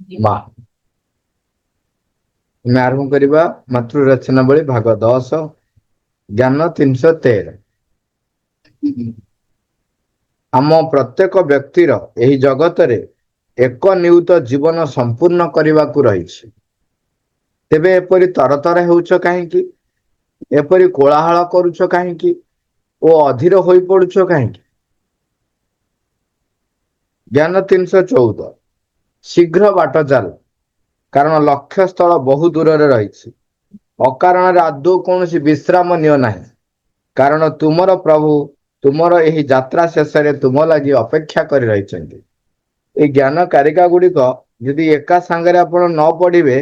ମା ଆମେ ଆରମ୍ଭ କରିବା ମାତୃରଚନାବଳୀ ଭାଗ 10 ଜ୍ଞାନ 313। ଆମ ପ୍ରତ୍ୟେକ ବ୍ୟକ୍ତିର ଏହି ଜଗତରେ ଏକ ନିୟୁତ ଜୀବନ ସମ୍ପୂର୍ଣ୍ଣ କରିବାକୁ ରହିଛି। ତେବେ ଏପରି ତରତର ହେଉଛ କାହିଁକି? ଏପରି କୋଳାହଳ କରୁଛ କାହିଁକି ଓ ଅଧୀର ହୋଇ ପଡୁଛ କାହିଁକି? ଜ୍ଞାନ 314 ଶୀଘ୍ର ବାଟ ଚାଲ, କାରଣ ଲକ୍ଷ୍ୟ ସ୍ଥଳ ବହୁ ଦୂରରେ ରହିଛି। ଅକାରଣରେ ଆଦୌ କୌଣସି ବିଶ୍ରାମ ନିଅ ନାହିଁ, କାରଣ ତୁମର ପ୍ରଭୁ ତୁମର ଏହି ଯାତ୍ରା ଶେଷରେ ତୁମ ଲାଗି ଅପେକ୍ଷା କରି ରହିଛନ୍ତି। এই ଜ୍ଞାନ କାରିକା ଗୁଡିକ ଯଦି ଏକା ସାଙ୍ଗରେ ଆପଣ ନ ପଢିବେ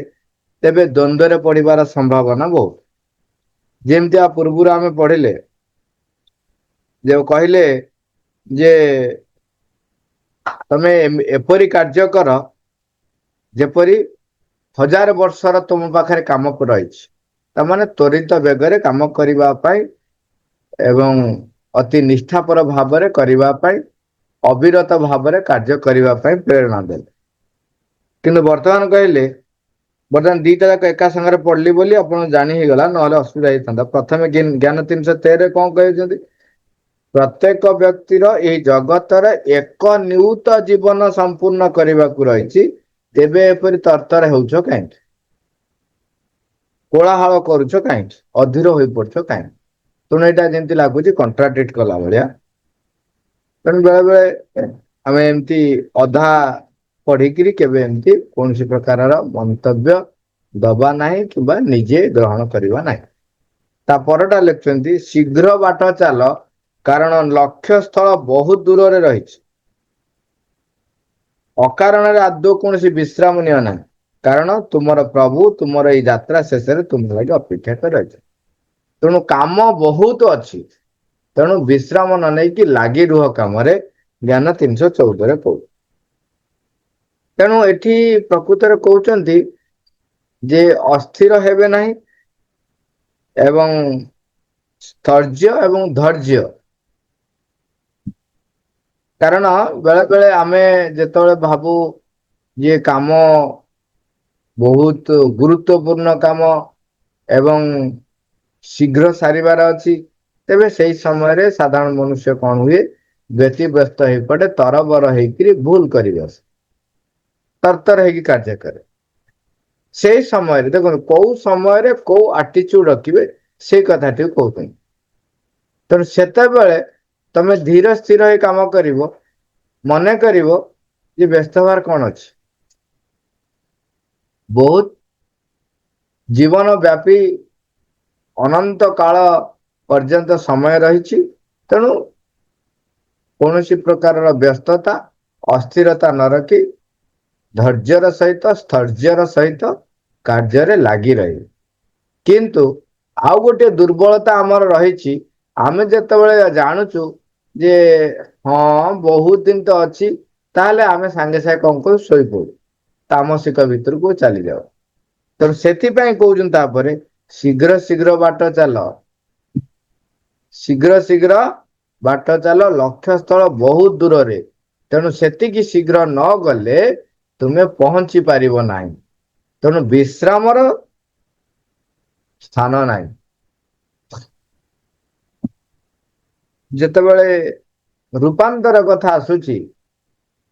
ତେବେ ଦ୍ୱନ୍ଦ୍ୱରେ ପଢିବାର ସମ୍ଭାବନା ବହୁତ। ଯେମିତି ଆ ପୂର୍ବରୁ ଆମେ ପଢିଲେ ଯେ କହିଲେ ଯେ ତମେ ଏପରି କାର୍ଯ୍ୟ କର ଯେପରି 1000 ବର୍ଷର ତୁମ ପାଖରେ କାମ ରହିଛି। ତାମାନେ ତ୍ୱରିତ ବେଗରେ କାମ କରିବା ପାଇଁ ଏବଂ ଅତି ନିଷ୍ଠାପର ଭାବରେ କରିବା ପାଇଁ, ଅବିରତ ଭାବରେ କାର୍ଯ୍ୟ କରିବା ପାଇଁ ପ୍ରେରଣା ଦେଲେ। କିନ୍ତୁ ବର୍ତ୍ତମାନ କହିଲେ ବର୍ତ୍ତମାନ ଦିଟା ଯାକ ଏକା ସାଙ୍ଗରେ ପଢିଲି ବୋଲି ଆପଣ ଜାଣି ହେଇଗଲା, ନହେଲେ ଅସୁବିଧା ହେଇଥାନ୍ତା। ପ୍ରଥମେ ଜ୍ଞାନ 313 କଣ କହିଛନ୍ତି? ପ୍ରତ୍ୟେକ ବ୍ୟକ୍ତିର ଏହି ଜଗତର ଏକ ନିୟୁତ ଜୀବନ ସମ୍ପୂର୍ଣ୍ଣ କରିବାକୁ ରହିଛି। ତେବେ ଏପରି ତରତର ହେଉଛ କାହିଁକି? କୋଳାହଳ କରୁଛ କାହିଁକି? ଅଧୀର ହୋଇ ପଡୁଛ କାହିଁକି? ତେଣୁ ଏଇଟା ଯେମିତି ଲାଗୁଛି କଣ୍ଟ୍ରାଡିକ୍ଟ କଲା ଭଳିଆ। ତେଣୁ ବେଳେ ବେଳେ ଆମେ ଏମିତି ଅଧା ପଢିକିରି କେବେ ଏମିତି କୌଣସି ପ୍ରକାରର ମନ୍ତବ୍ୟ ଦବା ନାହିଁ କିମ୍ବା ନିଜେ ଗ୍ରହଣ କରିବା ନାହିଁ। ତା ପରଟା ଲେଖୁଛନ୍ତି ଶୀଘ୍ର ବାଟ ଚାଲ, କାରଣ ଲକ୍ଷ୍ୟ ସ୍ଥଳ ବହୁତ ଦୂରରେ ରହିଛି। ଅକାରଣରେ ଆଦୌ କୌଣସି ବିଶ୍ରାମ ନିଅ ନାହିଁ, କାରଣ ତୁମର ପ୍ରଭୁ ତୁମର ଏଇ ଯାତ୍ରା ଶେଷରେ ତୁମ ଲାଗି ଅପେକ୍ଷା କରି ରହିଛନ୍ତି। ତେଣୁ କାମ ବହୁତ ଅଛି, ତେଣୁ ବିଶ୍ରାମ ନ ନେଇକି ଲାଗି ରୁହ କାମରେ, ଜ୍ଞାନ 314 କହୁଛି। ତେଣୁ ଏଠି ପ୍ରକୃତରେ କହୁଛନ୍ତି ଯେ ଅସ୍ଥିର ହେବେ ନାହିଁ ଏବଂ ସ୍ଥୈର୍ଯ୍ୟ ଏବଂ ଧୈର୍ଯ୍ୟ। କାରଣ ବେଳେ ବେଳେ ଆମେ ଯେତେବେଳେ ଭାବୁ ଯେ କାମ ବହୁତ ଗୁରୁତ୍ୱପୂର୍ଣ୍ଣ କାମ ଏବଂ ଶୀଘ୍ର ସାରିବାର ଅଛି, ତେବେ ସେଇ ସମୟରେ ସାଧାରଣ ମନୁଷ୍ୟ କଣ ହୁଏ? ବ୍ୟତିବ୍ୟସ୍ତ ହେଇପଡେ, ତରବର ହେଇକିରି ଭୁଲ କରି ବସେ, ତରତର ହେଇକି କାର୍ଯ୍ୟ କରେ। ସେଇ ସମୟରେ ଦେଖନ୍ତୁ କୋଉ ସମୟରେ କୋଉ ଆଟିଚ୍ୟୁଡ ରଖିବେ ସେଇ କଥାଟିକୁ କହୁଛନ୍ତି। ତେଣୁ ସେତେବେଳେ ତମେ ଧୀର ସ୍ଥିର ହେଇ କାମ କରିବ, ମନେ କରିବ ଯେ ବ୍ୟସ୍ତ ହବାର କଣ ଅଛି। ବହୁତ ଜୀବନ ବ୍ୟାପୀ ଅନନ୍ତ କାଳ ପର୍ଯ୍ୟନ୍ତ ସମୟ ରହିଛି। ତେଣୁ କୌଣସି ପ୍ରକାରର ବ୍ୟସ୍ତତା ଅସ୍ଥିରତା ନ ରଖି ଧୈର୍ଯ୍ୟର ସହିତ ସ୍ଥୈର୍ଯ୍ୟର ସହିତ କାର୍ଯ୍ୟରେ ଲାଗି ରହିବେ। କିନ୍ତୁ ଆଉ ଗୋଟେ ଦୁର୍ବଳତା ଆମର ରହିଛି, ଆମେ ଯେତେବେଳେ ଜାଣୁଛୁ ଯେ ହଁ ବହୁତ ଦିନ ତ ଅଛି, ତାହେଲେ ଆମେ ସାଙ୍ଗେ ସାଙ୍ଗେ କଣ କରୁ? ଶୋଇପଡୁ, ତାମସିକ ଭିତରକୁ ଚାଲିଯାଉ। ତେଣୁ ସେଥିପାଇଁ କହୁଛନ୍ତି ତାପରେ ଶୀଘ୍ର ଶୀଘ୍ର ବାଟ ଚାଲ, ଶୀଘ୍ର ଶୀଘ୍ର ବାଟ ଚାଲ, ଲକ୍ଷ୍ୟ ସ୍ଥଳ ବହୁତ ଦୂରରେ। ତେଣୁ ସେତିକି ଶୀଘ୍ର ନ ଗଲେ ତୁମେ ପହଞ୍ଚି ପାରିବ ନାହିଁ। ତେଣୁ ବିଶ୍ରାମର ସ୍ଥାନ ନାହିଁ। ଯେତେବେଳେ ରୂପାନ୍ତର କଥା ଆସୁଛି,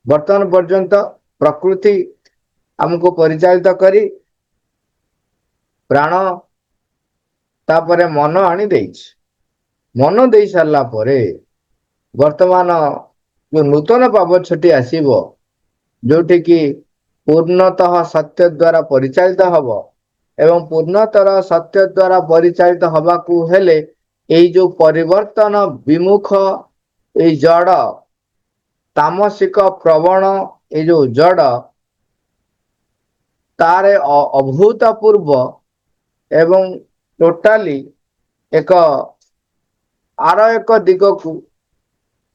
ବର୍ତ୍ତମାନ ପର୍ଯ୍ୟନ୍ତ ପ୍ରକୃତି ଆମକୁ ପରିଚାଳିତ କରି ପ୍ରାଣ ତାପରେ ମନ ଆଣି ଦେଇଛି। ମନ ଦେଇ ସାରିଲା ପରେ ବର୍ତ୍ତମାନ ଯୋଉ ନୂତନ ପାବଛଟି ଆସିବ, ଯୋଉଠି କି ପୂର୍ଣ୍ଣତଃ ସତ୍ୟ ଦ୍ୱାରା ପରିଚାଳିତ ହବ ଏବଂ ପୂର୍ଣ୍ଣତର ସତ୍ୟ ଦ୍ୱାରା ପରିଚାଳିତ ହବାକୁ ହେଲେ ଏଇ ଯୋଉ ପରିବର୍ତ୍ତନ ବିମୁଖ ଏଇ ଜଡ ତାମସିକ ପ୍ରବଣ ଏଇ ଯୋଉ ଜଡ ତାର ଅଭୂତପୂର୍ବ ଏବଂ ଟୋଟାଲି ଏକ ଆର ଏକ ଦିଗକୁ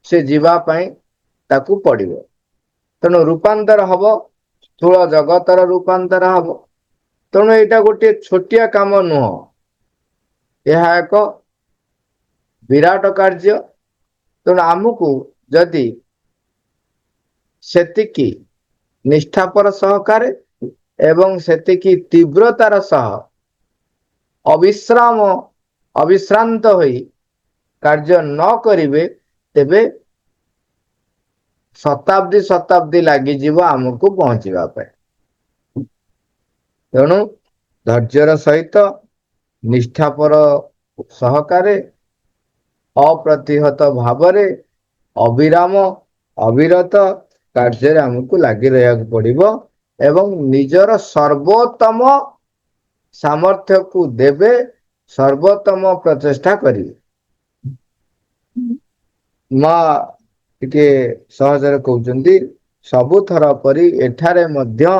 ସେ ଯିବା ପାଇଁ ତାକୁ ପଡିବ। ତେଣୁ ରୂପାନ୍ତର ହବ, ସ୍ଥୂଳ ଜଗତର ରୂପାନ୍ତର ହବ। ତେଣୁ ଏଇଟା ଗୋଟିଏ ଛୋଟିଆ କାମ ନୁହଁ, ଏହା ଏକ ବିରାଟ କାର୍ଯ୍ୟ। ତେଣୁ ଆମକୁ ଯଦି ସେତିକି ନିଷ୍ଠାପର ସହକାରେ एवं सेतिकी तीव्रतार सह अविश्रांत होई कार्य न करिवे तेबे शताब्दी शताब्दी लगिଯିव आमको पहुंचवा तेणु धैर्यर सहित निष्ठापर सहकारे अप्रतिहत भावरे अविराम अविरत कार्य आमको लगी रहा पड़ो एवं निजर सर्वोत्तम सामर्थ्य को देवे सर्वोत्तम प्रचेष्टा करेंगे माँ टिके सहजरे कहते सबुथर परी एठारे मध्य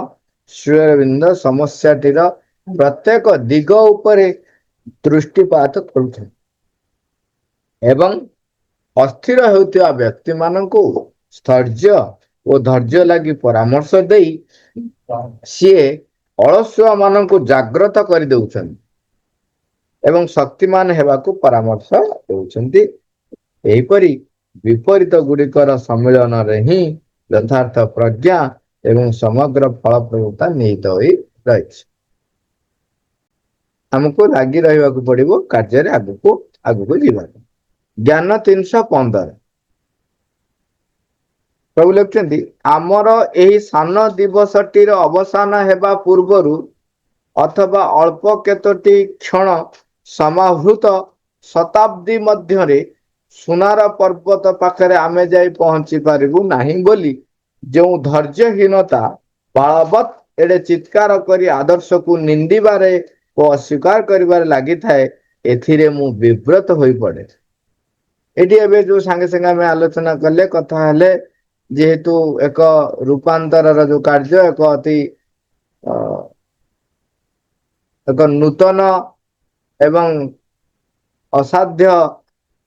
श्री अरविंद समस्याटीर प्रत्येक दिग उपरे दृष्टिपात करुछन एवं अस्थिर होउथिबा व्यक्ति मानकु स्थैर्य और धैर्य लगी परामर्श देई सीए अलसुआ मानकु जागृत कर देउछन एवं शक्तिमान हेबाकु परामर्श देउछन्ति एहिपरि विपरीत गुड़िकर सम्मिलन रे ही यथार्थ प्रज्ञा एवं समग्र फलप्रदता निहित होई रही हमको लगी रहा पड़ो कार्य आगु आगु जीवन ज्ञान 315 प्रभु लिखुଛନ୍ତି आमर एही सान दिवसटीर अवसान हेबा पूर्वरु अथवा अल्प केतोटी क्षण समाहृत शताब्दी मध्यरे सुनार पर्वत पाखरे आमे जाई पहुंची पारिबु नाही बोली जो धैर्यहीनता बालवत एडे चित्कार करी आदर्श को निंदिबारे और अस्वीकार करिबारे लागि थाए एथिरे मु विव्रत होई पड़े एटी एबे जो संगे संगे में आलोचना कले कथा हेले जेहेतु एक रूपांतर जो कार्य एक अति एक नूतन एवं असाध्य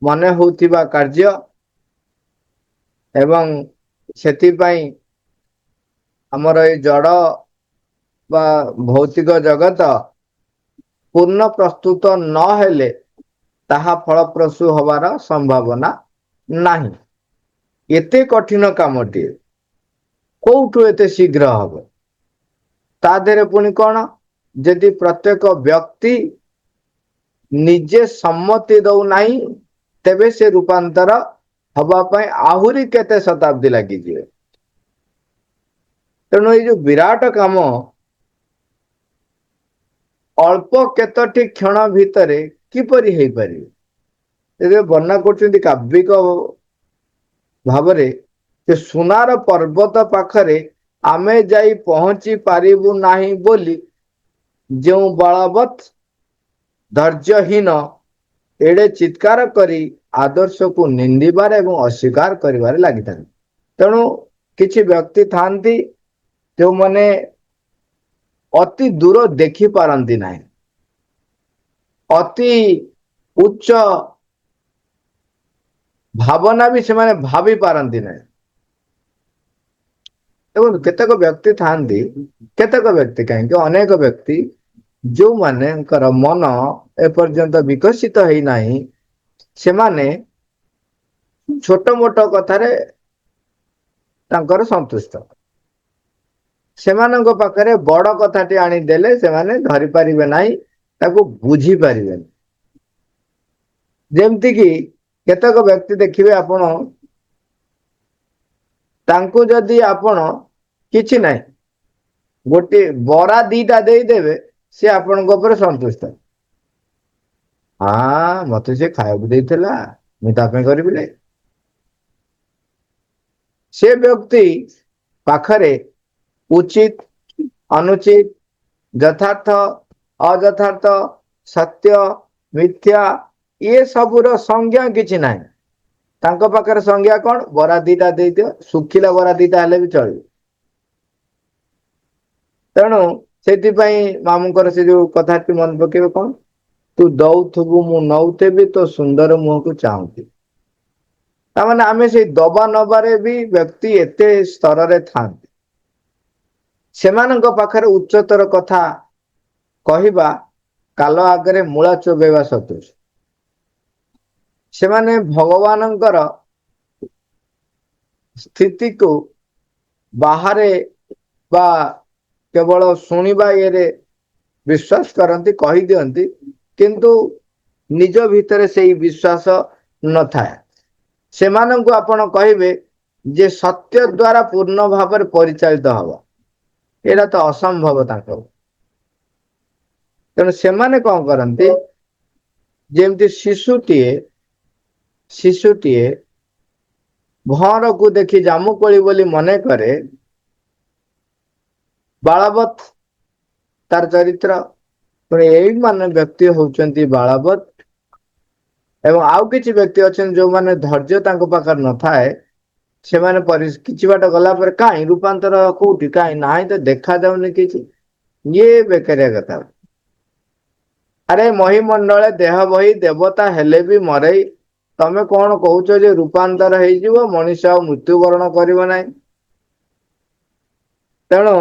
मने होतिबा कार्य एवं सेतिपाई हमर ए जड़ बा भौतिक जगत पूर्ण प्रस्तुत न हेले ताहा फलप्रसू हबार संभावना नाही एते कठिन कामटी कोठु एते शीघ्र हब ता देरे पुनी कोन यदि प्रत्येक व्यक्ति निजे सम्मति दौ नाही तेबे से रूपांतर हवा पाई आहुरी केते शताब्दी लगी जिवे तेणु ये जो विराट काम अल्प केतोटी क्षण भितरे किपरि हेई पारि वर्णना करछन्ति काव्यिक भावरे जे सुनार पर्वत पाखरे आमे जाई पहुंची पारिबु नाही बोली जो बलवत धैर्यहीन एडे चित्कार करी आदर्श को निंदिबार एवं अस्वीकार करिबार लागिथान तेणु किछि व्यक्ति थांती जो माने अति दूर देखि पारंती नाही अति उच्च भावना भी से माने भावी पारंती नाही देखो केतक व्यक्ति थांती केतक व्यक्ति कहीं अनेक व्यक्ति जो माने मन एपर्यंत विकसित है नहीं से माने छोट मोट कथारे तांकर संतुष्ट सेमानंक पाखरे बड़ कथाटी आनी देले से माने धरि पारिबे नाही ताको बुझी पारिबे जेमति कि केतक व्यक्ति देखिबे आपण तांको जदि आपण किछि नाही गोटे बरा दीटा देई देबे से आपण ऊपर संतुष्ट हाँ मत से खाया देला मुझे करी से व्यक्ति पाखरे उचित अनुचित यथार्थ अयथार्थ सत्य मिथ्या ये सबूर संज्ञा किछि नाही तांको पाखरे संज्ञा कौन बरा दीटा दे दियो सुखिला बरा दीटा हेले भी चल तेणु से मामूकर से जो कथा मन पकेबे कौन तू दौथबु मु नौथेबी तो सुंदर मुह को चाहती तामाने आमे से दबा नबारे भी व्यक्ति एते स्तर रे थांती सेमानक पाखरे उच्चतर कथा कहिबा काल आगरे मूला चोबेबा सदृश सेमाने भगवानंकर स्थिति को बाहरे बा केवल शुणा ये विश्वास करती कही दियंती किंतु निज भितर से विश्वास न थाए से आपण कहे जे सत्य द्वारा पूर्ण भाव में परिचालित हवा एटा तो असंभव तेणु से कौन करती जमती शिशुटीए भर को देखी जामुकोली बोली मन करे बालवत तार चरित्र यही मान व्यक्ति होउचंती बालवत एवं आउ किछि व्यक्ति अच्छे जो माने धैर्य पाखर न थाए से माने किछि बाट गला पर काई रूपांतर कोठी काई नाही तो देखा जाउनी किछि ये बेकारिया कथा। अरे महिमंडले देह बही देवता हेले भी मरई तमे कौन कहूच जे रूपांतर हो मनीष मृत्युवरण करिव नाही तेणु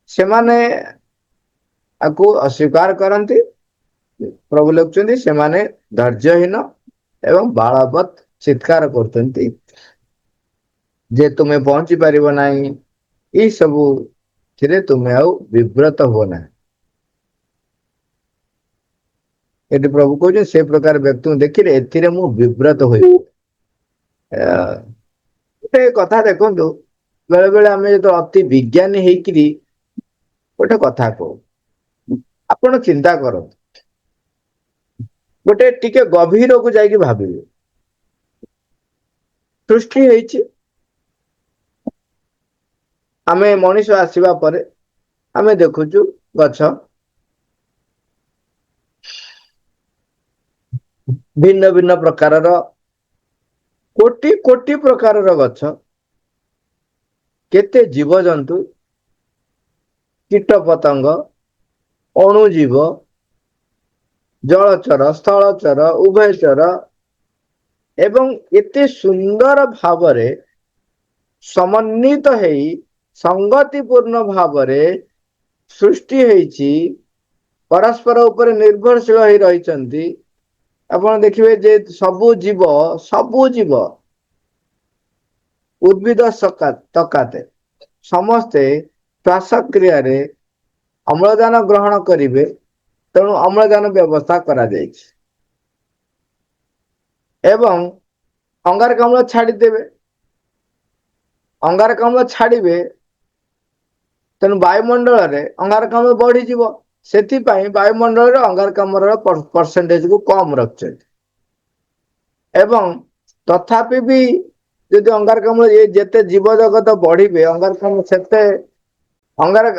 से माने आपको अस्वीकार करती प्रभु लिखुं से माने धैर्यहीन एवं बालवत चित्कार करते जे तुम्हें पहुंची पार ना ये सबू थे तुम्हें आउ विव्रत हो ना ये प्रभु कहते से प्रकार व्यक्ति देखिले एथिरे मु विव्रत हो कथा देखु बेले बेले आम जो अति विज्ञानी होकरी गोटे कथा कहू आपण चिंता कर गोटे टिके गभीर को जाइए भाविए सृष्टि होइछि आमे मनीष आसीबा परे आमे देखुचु गछ भिन्न भिन्न प्रकार कोटि कोटि प्रकार गछ केते जीव जंतु कीट पतंग अणुजीव जलचर स्थलचर उभयचर एवं एते सुंदर भावरे समन्वित हेई संगतिपूर्ण भावरे सृष्टि होइछि परस्पर ऊपर निर्भरशील होई रहिचंती आपण देखिबे जे सबु जीव उद्भिद तकाते समस्ते श्वासक्रिया रे अम्लजान ग्रहण करिवे तेणु अम्लजान व्यवस्था करा जाइछि एवं अंगारकाम्ल छाड़ीदेवे अंगारकाम्ल छाड़िबे तेणु वायुमंडल रे अंगारकाम्ल बढ़ी जीवो सेति पई वायुमंडल रे अंगारकाम्ल परसेंटेज को कम रखछे एवं तथापि भी यदि अंगारकाम्ल ये जेते जीव जगत बढ़िबे अंगारकाम्ल सेते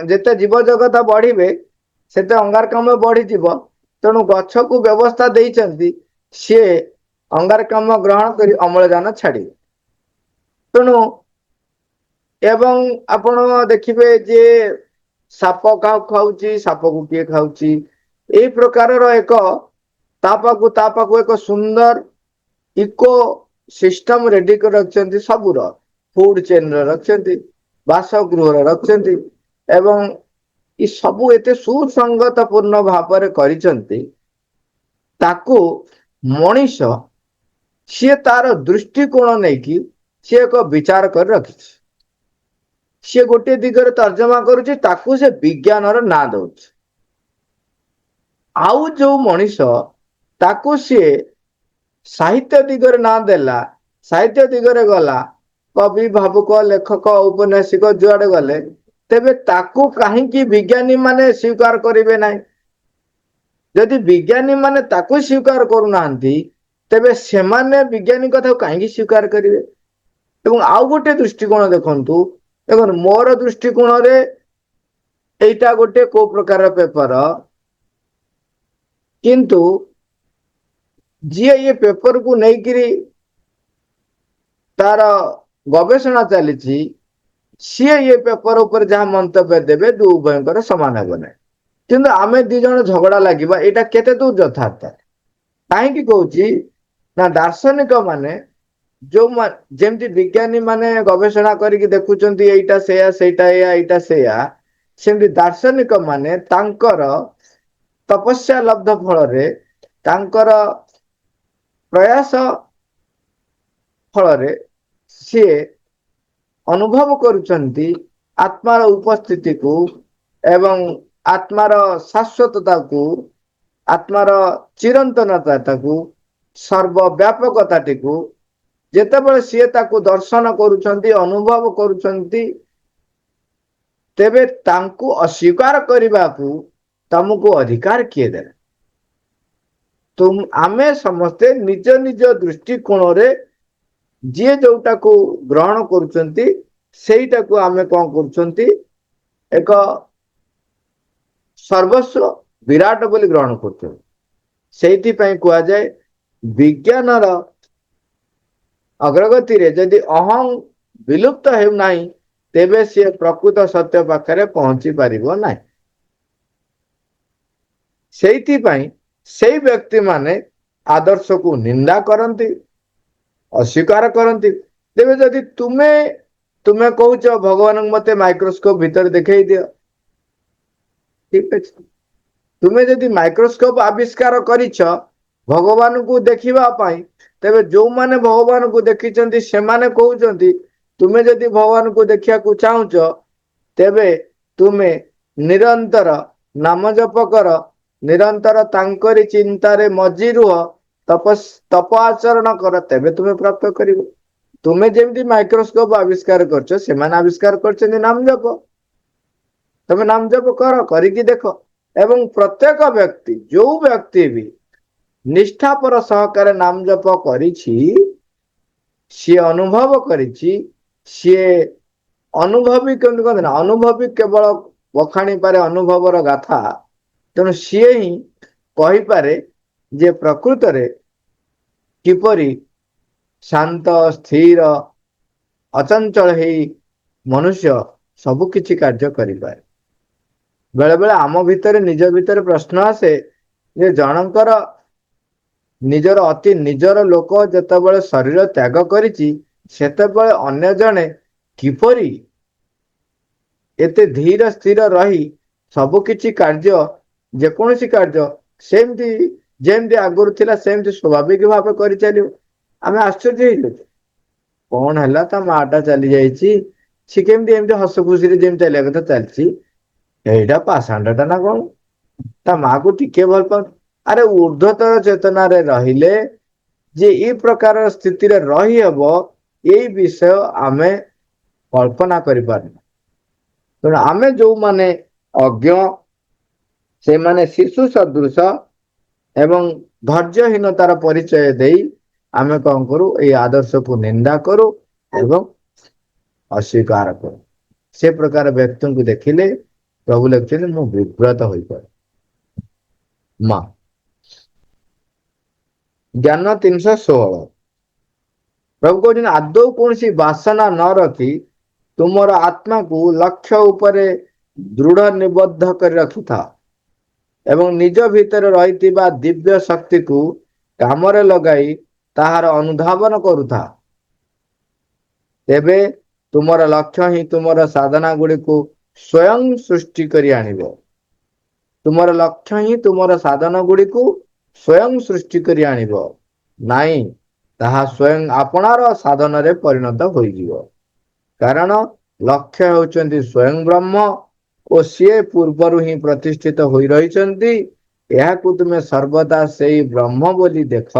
जेते जीव जगत बढ़िबे सेते अंगारकाम्ल बढ़ी जीवो तेणु गछ को व्यवस्था देइचंती से अंगारकाम्ल ग्रहण करी अम्लजान छाड़ी तेणु एवं आपण देखिबे जे साप का खाऊची साप को किए खाऊची ए प्रकार एक तापाकु एक सुंदर इको सिस्टम रेडी कर रखछंती सबुर फूड चेन रखछंती बासगृह रखछंती एवं ई सबु एते सुसंगत पूर्ण भाव करिसंती ताकू मनीष सी तार दृष्टिकोण नहीं कि सी एक विचार कर रखी सी गोटे दिगरे तर्जमा करुच्ची ताकू से विज्ञान ना दउछ आउ जो मनीष ताकू सी साहित्य दिगरे ना देला साहित्य दिगरे गला कवि भावुक लेखक औपन्यासिक जुआडे गले तेबे ताकू कहीं विज्ञानी माने स्वीकार करिवे नाही यदि विज्ञानी माने ताकू स्वीकार करूना तेबे सेमाने विज्ञानी कथा कहीं स्वीकार करिवे एवं आउ गोटे दृष्टिकोण देखंतु देखो मोर दृष्टिकोण रे एटा गोटे को प्रकार पेपर किंतु जी ये पेपर को लेकिन तार गवेषणा चली सी ये पेपर ऊपर जहाँ मंतव्य देवे दु उभयंकर समान हे ना किंतु आमे दी जन झगड़ा लगे यहाँ केते दूर यथार्थ कहीं कहूँ ना दार्शनिक माने जो जमती विज्ञानी माने गवेषणा करके देखुंत एटा से सेमती दार्शनिक माने तांकर तपस्या लब्ध फल रे तांकर प्रयास फल सी अनुभव करुचंती आत्मार उपस्थिति को ଏବଂ ଆତ୍ମାର ଶାଶ୍ୱତତାକୁ, ଆତ୍ମାର ଚିରନ୍ତନତାକୁ, ସର୍ବବ୍ୟାପକତାଟିକୁ ଯେତେବେଳେ ସିଏ ତାକୁ ଦର୍ଶନ କରୁଛନ୍ତି, ଅନୁଭବ କରୁଛନ୍ତି, ତେବେ ତାଙ୍କୁ ଅସ୍ୱୀକାର କରିବାକୁ ତମକୁ ଅଧିକାର କିଏ ଦେଲା? ଆମେ ସମସ୍ତେ ନିଜ ନିଜ ଦୃଷ୍ଟିକୋଣରେ ଯିଏ ଯୋଉଟାକୁ ଗ୍ରହଣ କରୁଛନ୍ତି ସେଇଟାକୁ ଆମେ କଣ କରୁଛନ୍ତି, ଏକ ସର୍ବସ୍ୱ ବିରାଟ ବୋଲି ଗ୍ରହଣ କରୁଛନ୍ତି। ସେଇଥିପାଇଁ କୁହାଯାଏ ବିଜ୍ଞାନର ଅଗ୍ରଗତିରେ ଯଦି ଅହଂ ବିଲୁପ୍ତ ହେଉନାହିଁ, ତେବେ ସିଏ ପ୍ରକୃତ ସତ୍ୟ ପାଖରେ ପହଞ୍ଚି ପାରିବ ନାହିଁ। ସେଇଥିପାଇଁ ସେଇ ବ୍ୟକ୍ତିମାନେ ଆଦର୍ଶକୁ ନିନ୍ଦା କରନ୍ତି, ଅସ୍ୱୀକାର କରନ୍ତି। ତେବେ ଯଦି ତୁମେ କହୁଛ ଭଗବାନଙ୍କୁ ମତେ ମାଇକ୍ରୋସ୍କୋପ ଭିତରେ ଦେଖେଇ ଦିଅ, ଠିକ ଅଛି। ତୁମେ ଯଦି ମାଇକ୍ରୋସ୍କୋପ ଆବିଷ୍କାର କରିଛ ଭଗବାନଙ୍କୁ ଦେଖିବା ପାଇଁ, ତେବେ ଯୋଉମାନେ ଭଗବାନଙ୍କୁ ଦେଖିଛନ୍ତି ସେମାନେ କହୁଛନ୍ତି ତୁମେ ଯଦି ଭଗବାନଙ୍କୁ ଦେଖିବାକୁ ଚାହୁଁଛ, ତେବେ ତୁମେ ନିରନ୍ତର ନାମ ଜପ କର, ନିରନ୍ତର ତାଙ୍କରି ଚିନ୍ତାରେ ମଜି ରୁହ, ତପ ଆଚରଣ କର, ତେବେ ତୁମେ ପ୍ରାପ୍ତ କରିବ। ତୁମେ ଯେମିତି ମାଇକ୍ରୋସ୍କୋପ ଆବିଷ୍କାର କରିଛ, ସେମାନେ ଆବିଷ୍କାର କରିଛନ୍ତି ନାମ ଜପ। ତମେ ନାମ ଜପ କର, କରିକି ଦେଖ। ଏବଂ ପ୍ରତ୍ୟେକ ବ୍ୟକ୍ତି, ଯୋଉ ବ୍ୟକ୍ତି ବି ନିଷ୍ଠାପର ସହକାରେ ନାମ ଜପ କରିଛି, ସିଏ ଅନୁଭବ କରିଛି, ସିଏ ଅନୁଭବୀ, କେମିତି କହନ୍ତି ନା, ଅନୁଭବୀ କେବଳ ବଖାଣି ପାରେ ଅନୁଭବର ଗାଥା। ତେଣୁ ସିଏ ହିଁ କହିପାରେ ଯେ ପ୍ରକୃତରେ କିପରି ଶାନ୍ତ, ସ୍ଥିର, ଅଚଞ୍ଚଳ ହେଇ ମନୁଷ୍ୟ ସବୁ କିଛି କାର୍ଯ୍ୟ କରିପାରେ। ବେଳେ ବେଳେ ଆମ ଭିତରେ, ନିଜ ଭିତରେ ପ୍ରଶ୍ନ ଆସେ ଯେ ଜଣଙ୍କର ନିଜର ଅତି ନିଜର ଲୋକ ଯେତେବେଳେ ଶରୀର ତ୍ୟାଗ କରିଛି, ସେତେବେଳେ ଅନ୍ୟ ଜଣେ କିପରି ଏତେ ଧୀର ସ୍ଥିର ରହି ସବୁ କିଛି କାର୍ଯ୍ୟ, ଯେକୌଣସି କାର୍ଯ୍ୟ ସେମିତି ଯେମିତି ଆଗରୁ ଥିଲା ସେମିତି ସ୍ୱାଭାବିକ ଭାବେ କରିଚାଲିବ। ଆମେ ଆଶ୍ଚର୍ଯ୍ୟ ହେଇଯାଉଛୁ, କଣ ହେଲା ତା ମା ଟା ଚାଲି ଯାଇଛି, ସେ କେମିତି ଏମିତି ହସ ଖୁସିରେ ଯେମିତି ଚାଲିବା କଥା ଚାଲିଛି, ଏଇଟା ପାଷାଣ୍ଡ ଟା ନା କଣ, ତା ମା କୁ ଟିକେ ଭଲ ପାଉନି। ଆରେ ଊର୍ଦ୍ଧ୍ୱତର ଚେତନାରେ ରହିଲେ ଯେ ଏ ପ୍ରକାର ସ୍ଥିତିରେ ରହିହବ, ଏଇ ବିଷୟ ଆମେ କଳ୍ପନା କରିପାରୁନୁ। ତେଣୁ ଆମେ ଯୋଉମାନେ ଅଜ୍ଞ, ସେମାନେ ଶିଶୁ ସଦୃଶ ଏବଂ ଧୈର୍ଯ୍ୟହୀନତାର ପରିଚୟ ଦେଇ ଆମେ କଣ କରୁ, ଏଇ ଆଦର୍ଶକୁ ନିନ୍ଦା କରୁ ଏବଂ ଅସ୍ୱୀକାର କରୁ। ସେ ପ୍ରକାର ବ୍ୟକ୍ତିଙ୍କୁ ଦେଖିଲେ ପ୍ରଭୁ ଲେଖୁଛନ୍ତି ମୁଁ ବିବ୍ରତ ହୋଇପଡେ। ମା ଜ୍ଞାନ 316। ପ୍ରଭୁ କହୁଛନ୍ତି ଆଦୌ କୌଣସି ବାସନା ନ ରଖି ତୁମର ଆତ୍ମାକୁ ଲକ୍ଷ୍ୟ ଉପରେ ଦୃଢ ନିବଦ୍ଧ କରି ରଖିଥାଅ ଏବଂ ନିଜ ଭିତରେ ରହିଥିବା ଦିବ୍ୟ ଶକ୍ତିକୁ କାମରେ ଲଗାଇ ତାହାର ଅନୁଧାବନ କରୁଥାଅ। ତେବେ ତୁମର ଲକ୍ଷ୍ୟ ହିଁ ତୁମର ସାଧନା ଗୁଡିକୁ ସ୍ୱୟଂ ସୃଷ୍ଟି କରି ଆଣିବ। ତୁମର ଲକ୍ଷ୍ୟ ହିଁ ତୁମର ସାଧନ ଗୁଡିକୁ ସ୍ୱୟଂ ସୃଷ୍ଟି କରି ଆଣିବ, ନାଇଁ ତାହା ସ୍ୱୟଂ ଆପଣାର ସାଧନରେ ପରିଣତ ହୋଇଯିବ। କାରଣ ଲକ୍ଷ୍ୟ ହେଉଛନ୍ତି ସ୍ୱୟଂ ବ୍ରହ୍ମ ଓ ସିଏ ପୂର୍ବରୁ ହିଁ ପ୍ରତିଷ୍ଠିତ ହୋଇ ରହିଛନ୍ତି। ଏହାକୁ ତୁମେ ସର୍ବଦା ସେଇ ବ୍ରହ୍ମ ବୋଲି ଦେଖ।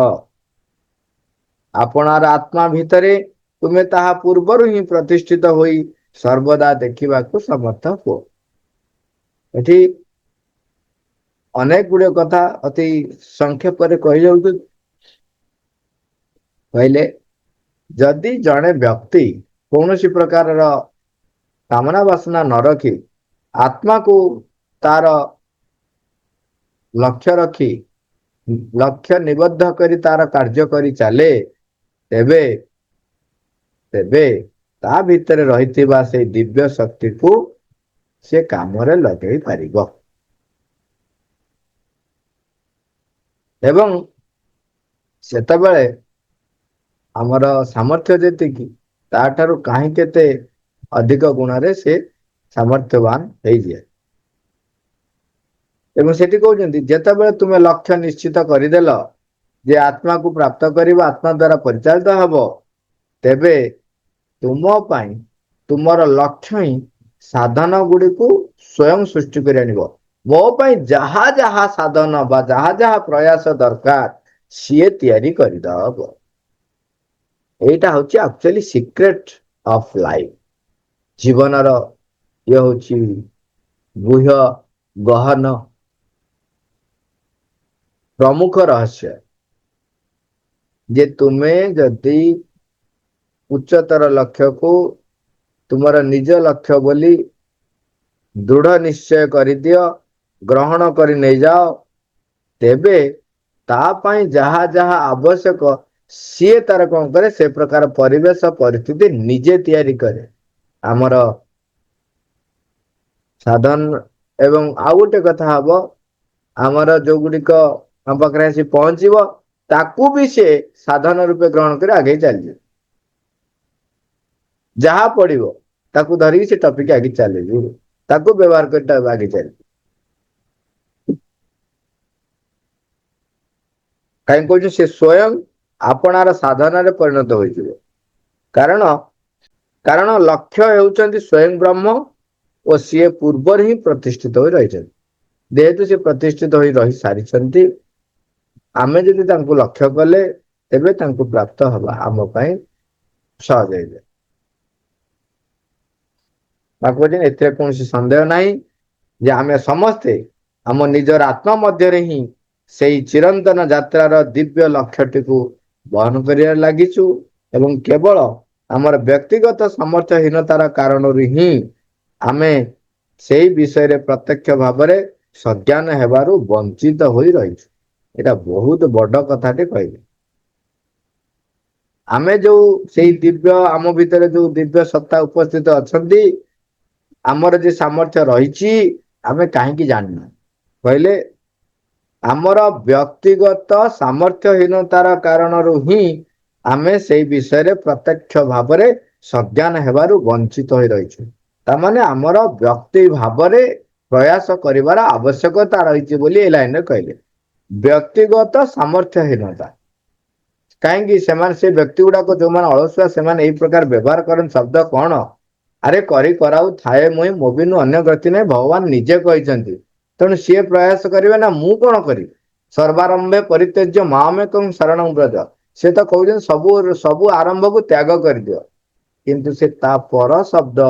ଆପଣାର ଆତ୍ମା ଭିତରେ ତୁମେ ତାହା ପୂର୍ବରୁ ହିଁ ପ୍ରତିଷ୍ଠିତ ହୋଇ ସର୍ବଦା ଦେଖିବାକୁ ସମର୍ଥ ହୁଅ। ଏଠି ଅନେକ ଗୁଡିଏ କଥା ଅତି ସଂକ୍ଷେପରେ କହିଯାଉଛନ୍ତି। କହିଲେ ଯଦି ଜଣେ ବ୍ୟକ୍ତି କୌଣସି ପ୍ରକାରର କାମନା ବାସନା ନ ରଖି ଆତ୍ମାକୁ ତାର ଲକ୍ଷ୍ୟ ରଖି, ଲକ୍ଷ୍ୟ ନିବଦ୍ଧ କରି ତାର କାର୍ଯ୍ୟ କରି ଚାଲେ, ତେବେ ତା ଭିତରେ ରହିଥିବା ସେଇ ଦିବ୍ୟ ଶକ୍ତିକୁ ସେ କାମରେ ଲଗେଇ ପାରିବ। ଏବଂ ସେତେବେଳେ ଆମର ସାମର୍ଥ୍ୟ ଯେତିକି, ତାଠାରୁ କାହିଁ କେତେ ଅଧିକ ଗୁଣରେ ସେ ସାମର୍ଥ୍ୟବାନ ହେଇଯାଏ। ଏବଂ ସେଠି କହୁଛନ୍ତି ଯେତେବେଳେ ତୁମେ ଲକ୍ଷ୍ୟ ନିଶ୍ଚିତ କରିଦେଲ ଯେ ଆତ୍ମାକୁ ପ୍ରାପ୍ତ କରିବା, ଆତ୍ମା ଦ୍ଵାରା ପରିଚାଳିତ ହବ, ତେବେ ତୁମ ପାଇଁ ତୁମର ଲକ୍ଷ୍ୟ ହିଁ ସାଧନ ଗୁଡ଼ିକୁ ସ୍ୱୟଂ ସୃଷ୍ଟି କରି ଆଣିବ। ମୋ ପାଇଁ ଯାହା ଯାହା ସାଧନ ବା ଯାହା ଯାହା ପ୍ରୟାସ ଦରକାର ସିଏ ତିଆରି କରିଦବ। ଏଇଟା ହଉଛି ଆକ୍ଚୁଆଲି ସିକ୍ରେଟ ଅଫ ଲାଇଫ। ଜୀବନର ଇଏ ହଉଛି ଗୁହ୍ୟ ଗହନ ପ୍ରମୁଖ ରହସ୍ୟ, ଯେ ତୁମେ ଯଦି ଉଚ୍ଚତର ଲକ୍ଷ୍ୟକୁ ତୁମର ନିଜ ଲକ୍ଷ୍ୟ ବୋଲି ଦୃଢ ନିଶ୍ଚୟ କରିଦିଅ, ଗ୍ରହଣ କରି ନେଇଯାଅ, ତେବେ ତା ପାଇଁ ଯାହା ଯାହା ଆବଶ୍ୟକ ସିଏ ତାର କଣ କରେ, ସେ ପ୍ରକାର ପରିବେଶ ପରିସ୍ଥିତି ନିଜେ ତିଆରି କରେ। ଆମର ସାଧନ ଏବଂ ଆଉ ଗୋଟେ କଥା ହବ, ଆମର ଯୋଉ ଗୁଡ଼ିକ ଆମ ପାଖରେ ଆସି ପହଞ୍ଚିବ ତାକୁ ବି ସେ ସାଧନ ରୂପେ ଗ୍ରହଣ କରି ଆଗେଇ ଚାଲିଯିବ। ଯାହା ପଡିବ ତାକୁ ଧରିକି ସେ ଟପିକ ଆଗେଇ ଚାଲିଯିବ, ତାକୁ ବ୍ୟବହାର କରି ଆଗେଇ ଚାଲିଯିବ। କାହିଁ କହୁଛି, ସେ ସ୍ୱୟଂ ଆପଣାର ସାଧନାରେ ପରିଣତ ହୋଇଯିବ। କାରଣ ଲକ୍ଷ୍ୟ ହେଉଛନ୍ତି ସ୍ୱୟଂ ବ୍ରହ୍ମ ଓ ସିଏ ପୂର୍ବରୁ ହିଁ ପ୍ରତିଷ୍ଠିତ ହୋଇ ରହିଛନ୍ତି। ଯେହେତୁ ସେ ପ୍ରତିଷ୍ଠିତ ହୋଇ ରହି ସାରିଛନ୍ତି, ଆମେ ଯଦି ତାଙ୍କୁ ଲକ୍ଷ୍ୟ କଲେ ତେବେ ତାଙ୍କୁ ପ୍ରାପ୍ତ ହବା ଆମ ପାଇଁ ସହଜ ହେଇଯାଏ। କହୁଛନ୍ତି ଏଥିରେ କୌଣସି ସନ୍ଦେହ ନାହିଁ ଯେ ଆମେ ସମସ୍ତେ ଆମ ନିଜର ଆତ୍ମା ମଧ୍ୟରେ ହିଁ ସେଇ ଚିରନ୍ତନ ଯାତ୍ରାର ଦିବ୍ୟ ଲକ୍ଷ୍ୟଟିକୁ ବହନ କରିବାରେ ଲାଗିଛୁ ଏବଂ କେବଳ ଆମର ବ୍ୟକ୍ତିଗତ ସାମର୍ଥ୍ୟହୀନତାର କାରଣରୁ ହିଁ ଆମେ ସେଇ ବିଷୟରେ ପ୍ରତ୍ୟକ୍ଷ ଭାବରେ ସଜ୍ଞାନ ହେବାରୁ ବଞ୍ଚିତ ହୋଇ ରହିଛୁ। ଏଇଟା ବହୁତ ବଡ କଥାଟେ କହିଲେ। ଆମେ ଯୋଉ ସେଇ ଦିବ୍ୟ, ଆମ ଭିତରେ ଯୋଉ ଦିବ୍ୟ ସତ୍ତା ଉପସ୍ଥିତ ଅଛନ୍ତି, ଆମର ଯେ ସାମର୍ଥ୍ୟ ରହିଛି, ଆମେ କାହିଁକି ଜାଣିନୁ କହିଲେ, ଆମର ବ୍ୟକ୍ତିଗତ ସାମର୍ଥ୍ୟହୀନତାର କାରଣରୁ ହିଁ ଆମେ ସେଇ ବିଷୟରେ ପ୍ରତ୍ୟକ୍ଷ ଭାବରେ ସଜ୍ଞାନ ହେବାରୁ ବଞ୍ଚିତ ହୋଇ ରହିଛୁ। ତାମାନେ ଆମର ବ୍ୟକ୍ତି ଭାବରେ ପ୍ରୟାସ କରିବାର ଆବଶ୍ୟକତା ରହିଛି ବୋଲି ଏ ଲାଇନରେ କହିଲେ। ବ୍ୟକ୍ତିଗତ ସାମର୍ଥ୍ୟହୀନତା କାହିଁକି, ସେମାନେ ସେ ବ୍ୟକ୍ତି ଗୁଡାକ ଯୋଉମାନେ ଅଳସୁଆ, ସେମାନେ ଏଇ ପ୍ରକାର ବ୍ୟବହାର କରନ୍ତି ଶବ୍ଦ କଣ, ଆରେ କରି କରାଉ ଥାଏ ମୁଇଁ, ମୋ ବିନୁ ଅନ୍ୟ ଗତି ନାହିଁ, ଭଗବାନ ନିଜେ କହିଛନ୍ତି। ତେଣୁ ସିଏ ପ୍ରୟାସ କରିବେ ନା ମୁଁ କଣ କରିବି, ସର୍ବାରମ୍ଭେ ପରିତ୍ୟଜ୍ୟ ମାମେକଂ ଶରଣଂ ବ୍ରଜ। ସେ ତ କହୁଛନ୍ତି ସବୁ ଆରମ୍ଭକୁ ତ୍ୟାଗ କରିଦିଅ, କିନ୍ତୁ ସେ ତା ପର ଶବ୍ଦ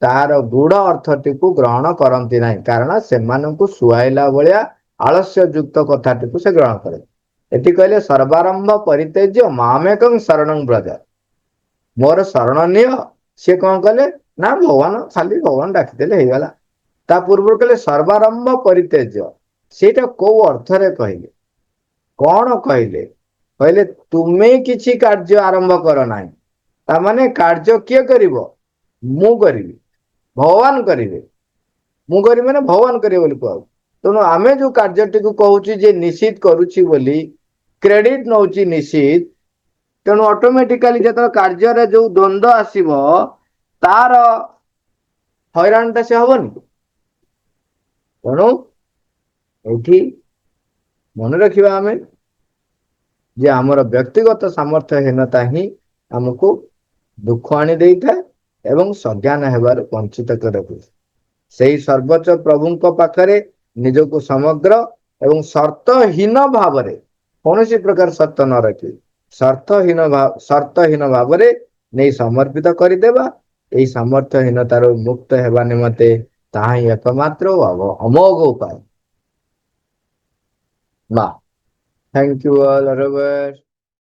ତାର ଗୂଢ ଅର୍ଥଟିକୁ ଗ୍ରହଣ କରନ୍ତି ନାହିଁ, କାରଣ ସେମାନଙ୍କୁ ସୁହାଇଲା ଭଳିଆ ଆଳସ୍ୟ ଯୁକ୍ତ କଥାଟିକୁ ସେ ଗ୍ରହଣ କରେ। ଏଠି କହିଲେ ସର୍ବାରମ୍ଭ ପରିତ୍ୟଜ୍ୟ ମାମେକଂ ଶରଣଂ ବ୍ରଜ, ମୋର ଶରଣ ନିଅ। ସିଏ କଣ କଲେ ନା ଭଗବାନ, ଖାଲି ଭଗବାନ ଡାକିଦେଲେ ହେଇଗଲା। ତା ପୂର୍ବରୁ କହିଲେ ସର୍ବାରମ୍ଭ ପରିତ୍ୟଜ୍ୟ, ସେଇଟା କୋଉ ଅର୍ଥରେ କହିଲେ, କଣ କହିଲେ, କହିଲେ ତୁମେ କିଛି କାର୍ଯ୍ୟ ଆରମ୍ଭ କର ନାହିଁ। ତାମାନେ କାର୍ଯ୍ୟ କିଏ କରିବ, ମୁଁ କରିବି, ଭଗବାନ କରିବେ। ମୁଁ କରିବି ମାନେ ଭଗବାନ କରିବେ ବୋଲି କୁହାଯାଉଛି। ତେଣୁ ଆମେ ଯୋଉ କାର୍ଯ୍ୟଟିକୁ କହୁଛି ଯେ ନିଶ୍ଚିତ କରୁଛି ବୋଲି, କ୍ରେଡିଟ ନଉଛି ନିଶ୍ଚିତ, ତେଣୁ ଅଟୋମେଟିକାଲି ଯେତେବେଳେ କାର୍ଯ୍ୟରେ ଯୋଉ ଦ୍ୱନ୍ଦ୍ୱ ଆସିବ ତାର ହଇରାଣଟା ସେ ହବନି। ତେଣୁ ଏଠି ମନେ ରଖିବା ଆମେ ଯେ ଆମର ବ୍ୟକ୍ତିଗତ ସାମର୍ଥ୍ୟହୀନତା ହିଁ ଆମକୁ ଦୁଃଖ ଆଣି ଦେଇଥାଏ ଏବଂ ସଜ୍ଞାନ ହେବାରୁ ବଞ୍ଚିତ କରି ରଖେ। ସେଇ ସର୍ବୋଚ୍ଚ ପ୍ରଭୁଙ୍କ ପାଖରେ ନିଜକୁ ସମଗ୍ର ଏବଂ ସର୍ତ୍ତହୀନ ଭାବରେ, କୌଣସି ପ୍ରକାର ସର୍ତ୍ତ ନ ରଖି ସର୍ତ୍ତହୀନ ଭାବରେ ନେଇ ସମର୍ପିତ କରିଦେବା। ଏହି ସାମର୍ଥ୍ୟହୀନତାରୁ ମୁକ୍ତ ହେବା ନିମନ୍ତେ ତାହା ହିଁ ଏକମାତ୍ର ଅମୋଘ ଉପାୟ। ନା, thank you all, Robert.